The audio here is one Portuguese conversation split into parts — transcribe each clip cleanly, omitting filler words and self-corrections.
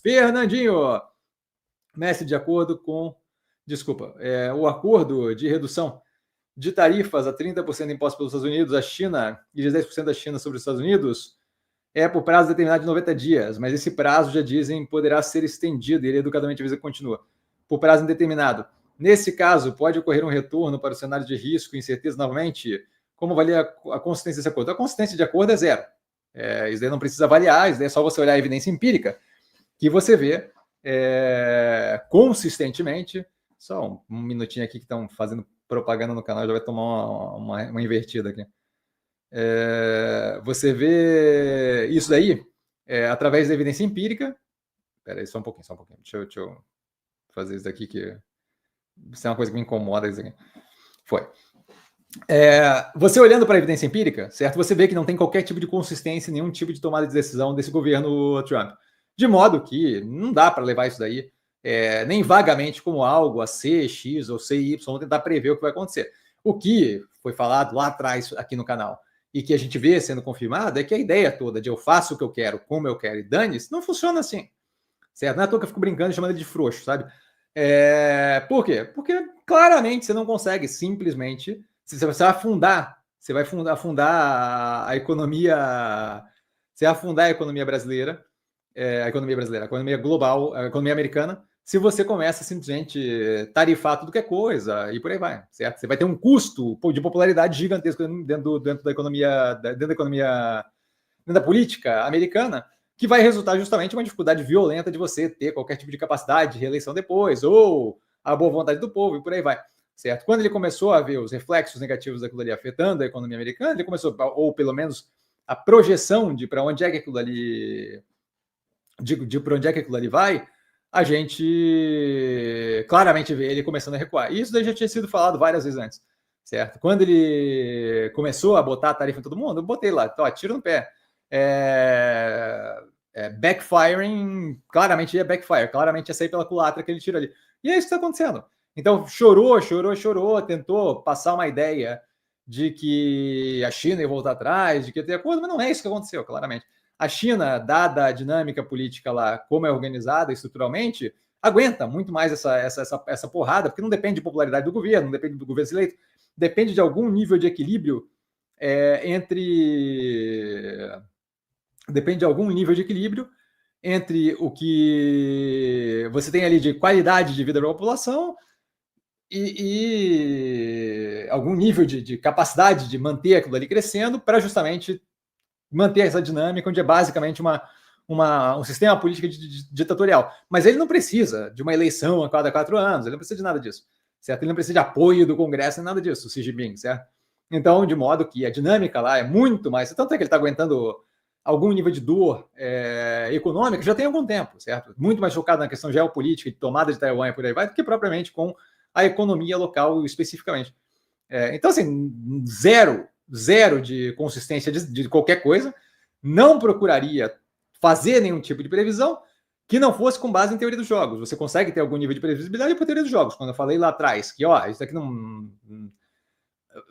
Fernandinho, mestre, de acordo com... Desculpa, o acordo de redução de tarifas a 30% impostos pelos Estados Unidos, a China, e de 10% da China sobre os Estados Unidos, por prazo determinado de 90 dias, mas esse prazo, já dizem, poderá ser estendido, e ele educadamente avisa que continua, por prazo indeterminado. Nesse caso, pode ocorrer um retorno para o cenário de risco e incerteza novamente? Como avalia a consistência desse acordo? A consistência de acordo é zero. Isso daí não precisa avaliar, isso daí é só você olhar a evidência empírica, que você vê consistentemente. Só um minutinho aqui que estão fazendo propaganda no canal, já vai tomar uma invertida aqui. Você vê isso daí através da evidência empírica. Espera aí, só um pouquinho. Deixa eu fazer isso daqui, que isso é uma coisa que me incomoda. Isso aqui. Foi. Você olhando para a evidência empírica, certo? Você vê que não tem qualquer tipo de consistência, nenhum tipo de tomada de decisão desse governo Trump. De modo que não dá para levar isso daí nem vagamente como algo a C, X ou CY, tentar prever o que vai acontecer. O que foi falado lá atrás aqui no canal e que a gente vê sendo confirmado é que a ideia toda de eu faço o que eu quero, como eu quero e dane-se, não funciona assim, certo? Não é à toa que eu fico brincando e chamando ele de frouxo, sabe? Por quê? Porque claramente você não consegue simplesmente... Você vai afundar, a economia... Você vai afundar a economia brasileira, a economia global, a economia americana, se você começa a simplesmente tarifar tudo que é coisa e por aí vai, certo? Você vai ter um custo de popularidade gigantesco dentro da economia, dentro da política americana, que vai resultar justamente em uma dificuldade violenta de você ter qualquer tipo de capacidade de reeleição depois, ou a boa vontade do povo e por aí vai, certo? Quando ele começou a ver os reflexos negativos daquilo ali afetando a economia americana, ele começou, ou pelo menos a projeção de para onde é que aquilo ali... de para onde é que aquilo ali vai, a gente claramente vê ele começando a recuar. E isso daí já tinha sido falado várias vezes antes, certo? Quando ele começou a botar a tarifa em todo mundo, eu botei lá, tiro no pé. Backfiring, claramente ia backfire, claramente ia sair pela culatra que ele tira ali. E é isso que está acontecendo. Então, chorou, tentou passar uma ideia de que a China ia voltar atrás, de que ia ter acordo, mas não é isso que aconteceu, claramente. A China, dada a dinâmica política lá, como é organizada estruturalmente, aguenta muito mais essa porrada, porque não depende de popularidade do governo, não depende do governo eleito, depende de algum nível de equilíbrio depende de algum nível de equilíbrio entre o que você tem ali de qualidade de vida da população e algum nível de capacidade de manter aquilo ali crescendo para justamente manter essa dinâmica, onde é basicamente um sistema político ditatorial. Mas ele não precisa de uma eleição a cada 4 anos, ele não precisa de nada disso, certo? Ele não precisa de apoio do Congresso, nem nada disso, o Xi Jinping, certo? Então, de modo que a dinâmica lá é muito mais... Tanto é que ele está aguentando algum nível de dor econômica já tem algum tempo, certo? Muito mais focado na questão geopolítica, de tomada de Taiwan e por aí vai, do que propriamente com a economia local especificamente. Então, assim, zero de consistência de qualquer coisa, não procuraria fazer nenhum tipo de previsão que não fosse com base em teoria dos jogos. Você consegue ter algum nível de previsibilidade por teoria dos jogos. Quando eu falei lá atrás que, isso aqui não...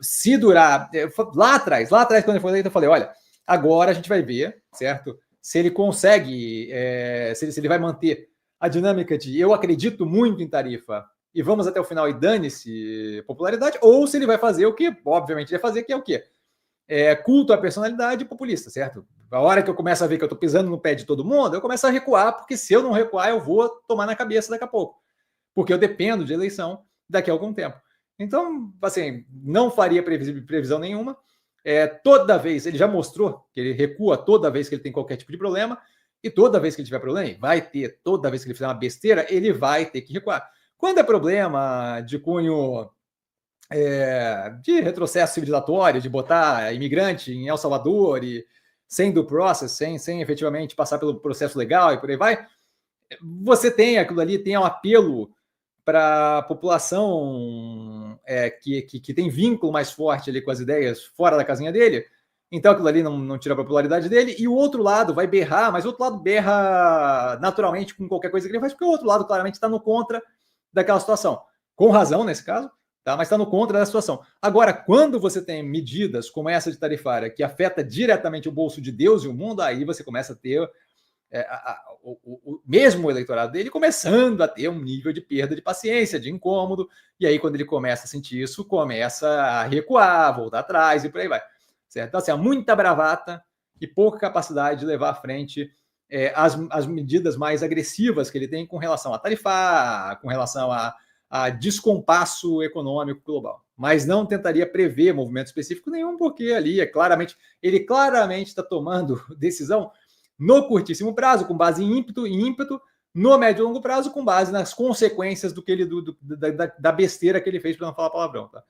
Se durar... Lá atrás, quando eu falei, eu falei, olha, agora a gente vai ver, certo? Se ele consegue, se ele vai manter a dinâmica de eu acredito muito em tarifa e vamos até o final e dane-se popularidade, ou se ele vai fazer o que, obviamente, ele vai fazer, que é o quê? Culto à personalidade populista, certo? A hora que eu começo a ver que eu estou pisando no pé de todo mundo, eu começo a recuar, porque se eu não recuar, eu vou tomar na cabeça daqui a pouco. Porque eu dependo de eleição daqui a algum tempo. Então, assim, não faria previsão nenhuma. Toda vez, ele já mostrou que ele recua toda vez que ele tem qualquer tipo de problema, e toda vez que ele tiver problema, vai ter, toda vez que ele fizer uma besteira, ele vai ter que recuar. Quando é problema de cunho de retrocesso civilizatório, de botar imigrante em El Salvador e sem due process, sem efetivamente passar pelo processo legal e por aí vai, você tem aquilo ali, tem um apelo para a população que tem vínculo mais forte ali com as ideias fora da casinha dele, então aquilo ali não tira a popularidade dele, e o outro lado vai berrar, mas o outro lado berra naturalmente com qualquer coisa que ele faz, porque o outro lado claramente está no contra daquela situação, com razão nesse caso, tá? Mas está no contra da situação. Agora, quando você tem medidas como essa de tarifária que afeta diretamente o bolso de Deus e o mundo, aí você começa a ter mesmo o eleitorado dele começando a ter um nível de perda de paciência, de incômodo, e aí quando ele começa a sentir isso, começa a recuar, voltar atrás e por aí vai. Certo? Então, assim, há muita bravata e pouca capacidade de levar à frente as medidas mais agressivas que ele tem com relação a tarifar, com relação a descompasso econômico global. Mas não tentaria prever movimento específico nenhum, porque ali ele claramente está tomando decisão no curtíssimo prazo, com base em ímpeto, no médio e longo prazo, com base nas consequências da besteira que ele fez, para não falar palavrão. Tá?